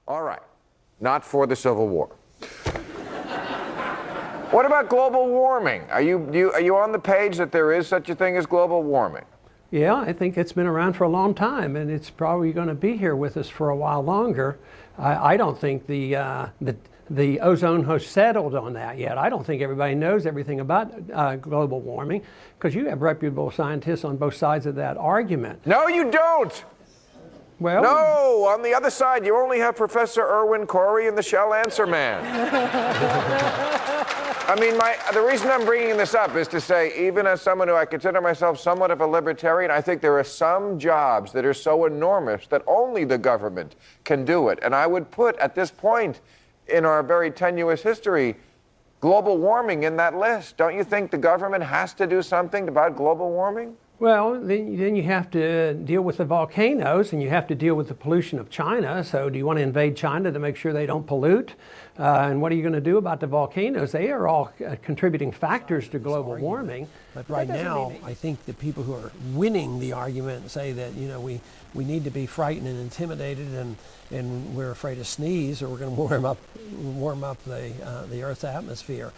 All right. Not for the Civil War. What about global warming? Are you on the page that there is such a thing as global warming? Yeah, I think it's been around for a long time, and it's probably going to be here with us for a while longer. I don't think the ozone has settled on that yet. I don't think everybody knows everything about global warming, because you have reputable scientists on both sides of that argument. No, you don't! Well, no, on the other side, you only have Professor Irwin Corey and the Shell Answer Man. I mean, the reason I'm bringing this up is to say, even as someone who I consider myself somewhat of a libertarian, I think there are some jobs that are so enormous that only the government can do it. And I would put, at this point in our very tenuous history, global warming in that list. Don't you think the government has to do something about global warming? Well, then you have to deal with the volcanoes, and you have to deal with the pollution of China. So do you want to invade China to make sure they don't pollute? And what are you going to do about the volcanoes? They are all contributing factors to global warming. But right now, I think the people who are winning the argument say that, you know, we need to be frightened and intimidated, and we're afraid to sneeze, or we're going to warm up the Earth's atmosphere.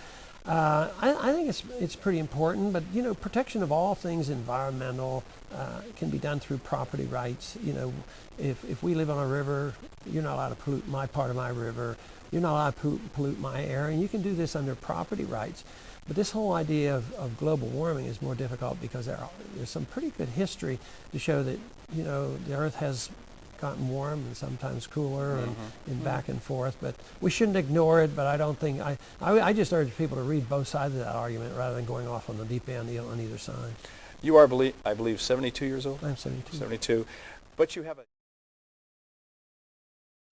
I think it's pretty important, but you know, protection of all things environmental can be done through property rights. You know, if we live on a river, you're not allowed to pollute my part of my river. You're not allowed to pollute my air, and you can do this under property rights. But this whole idea of global warming is more difficult because there's some pretty good history to show that, you know, the Earth has gotten warm and sometimes cooler and back and forth, but we shouldn't ignore it. But I don't think I just urge people to read both sides of that argument rather than going off on the deep end on either side. You are, I believe, 72 years old? I'm 72. 72. But you have a